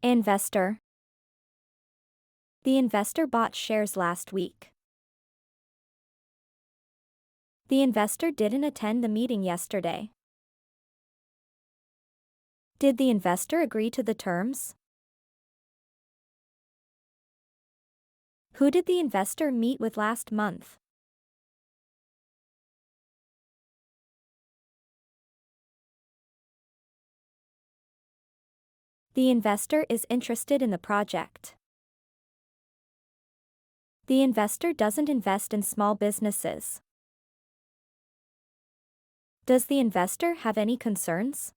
Investor. The investor bought shares last week. The investor didn't attend the meeting yesterday. Did the investor agree to the terms? Who did the investor meet with last month? The investor is interested in the project. The investor doesn't invest in small businesses. Does the investor have any concerns?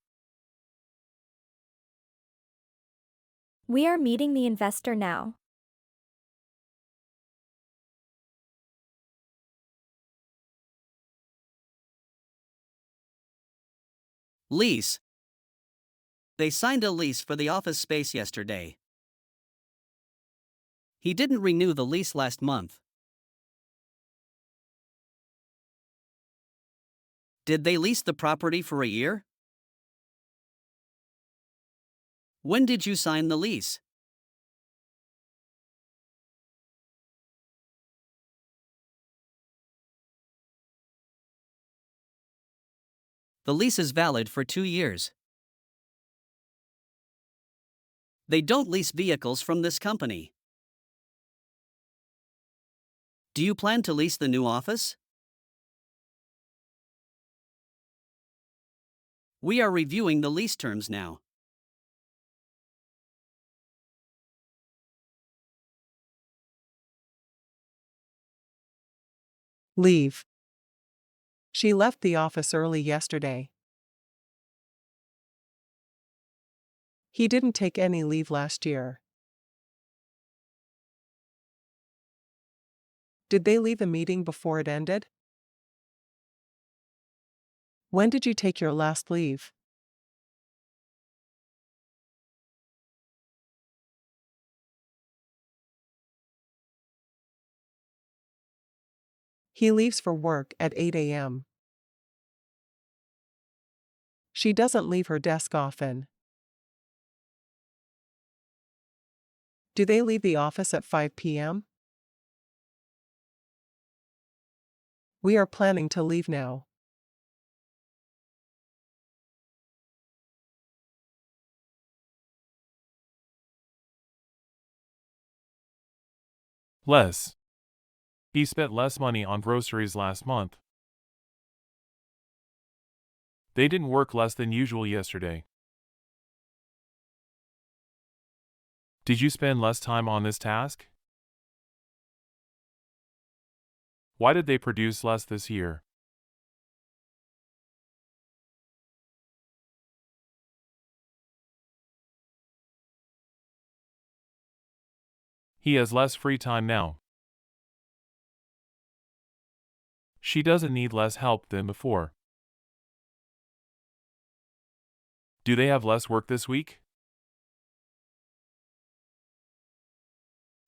We are meeting the investor now. Lease. They signed a lease for the office space yesterday. He didn't renew the lease last month. Did they lease the property for a year? When did you sign the lease? The lease is valid for 2 years. They don't lease vehicles from this company. Do you plan to lease the new office? We are reviewing the lease terms now. Leave. She left the office early yesterday. He didn't take any leave last year. Did they leave the meeting before it ended? When did you take your last leave? He leaves for work at 8 a.m. She doesn't leave her desk often. Do they leave the office at 5 p.m.? We are planning to leave now. Less. He spent less money on groceries last month. They didn't work less than usual yesterday. Did you spend less time on this task? Why did they produce less this year? He has less free time now. She doesn't need less help than before. Do they have less work this week?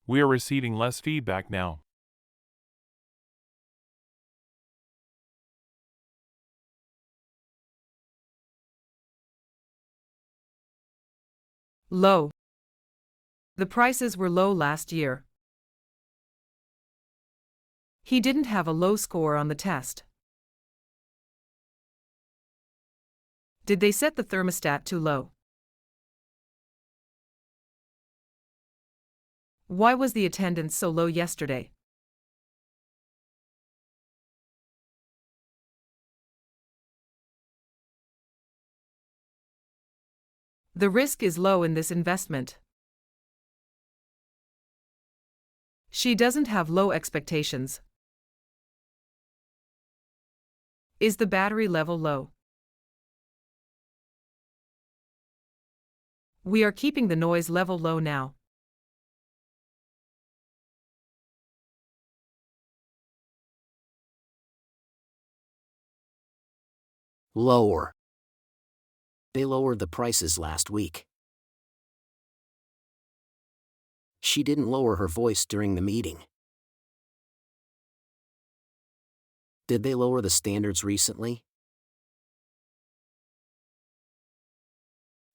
We are receiving less feedback now. Low. The prices were low last year. He didn't have a low score on the test. Did they set the thermostat too low? Why was the attendance so low yesterday? The risk is low in this investment. She doesn't have low expectations. Is the battery level low? We are keeping the noise level low now. Lower. They lowered the prices last week. She didn't lower her voice during the meeting. Did they lower the standards recently?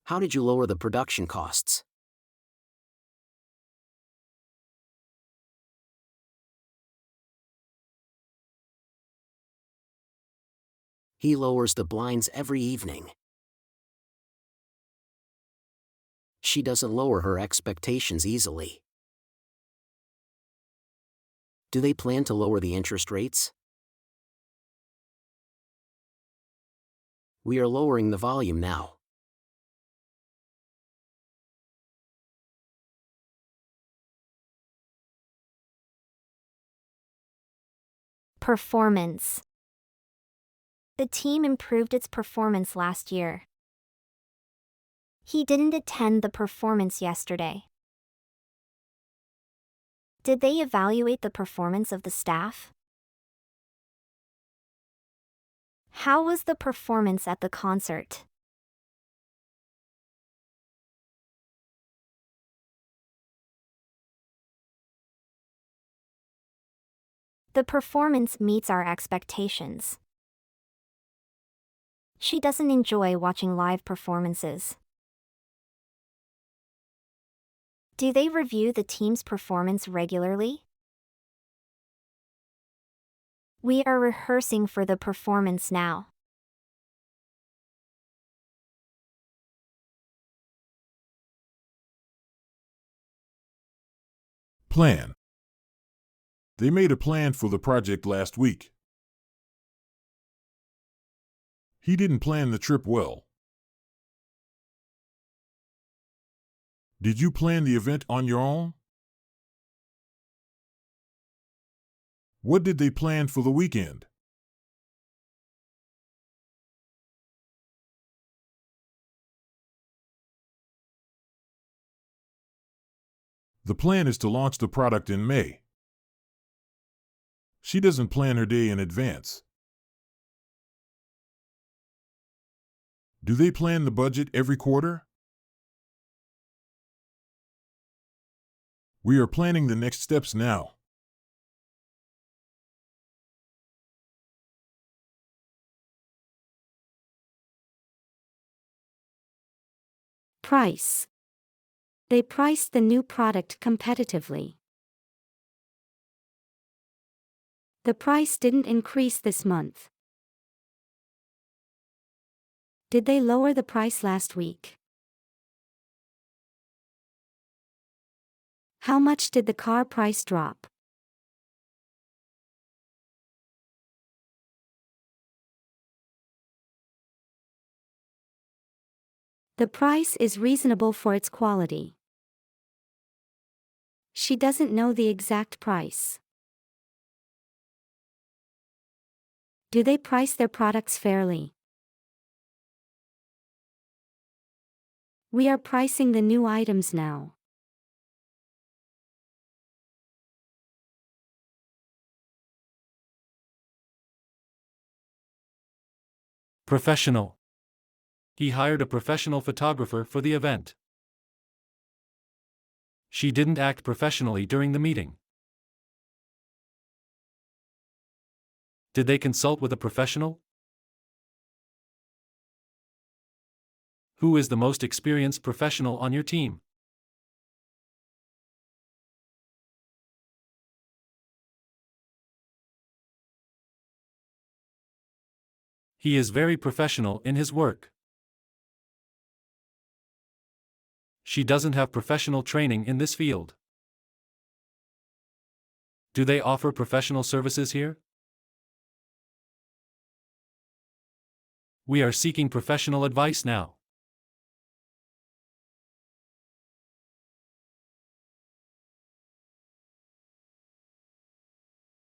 How did you lower the production costs? He lowers the blinds every evening. She doesn't lower her expectations easily. Do they plan to lower the interest rates? We are lowering the volume now. Performance. The team improved its performance last year. He didn't attend the performance yesterday. Did they evaluate the performance of the staff? How was the performance at the concert? The performance meets our expectations. She doesn't enjoy watching live performances. Do they review the team's performance regularly? We are rehearsing for the performance now. Plan. They made a plan for the project last week. He didn't plan the trip well. Did you plan the event on your own? What did they plan for the weekend? The plan is to launch the product in May. She doesn't plan her day in advance. Do they plan the budget every quarter? We are planning the next steps now. Price. They priced the new product competitively. The price didn't increase this month. Did they lower the price last week? How much did the car price drop? The price is reasonable for its quality. She doesn't know the exact price. Do they price their products fairly? We are pricing the new items now. Professional. He hired a professional photographer for the event. She didn't act professionally during the meeting. Did they consult with a professional? Who is the most experienced professional on your team? He is very professional in his work. She doesn't have professional training in this field. Do they offer professional services here? We are seeking professional advice now.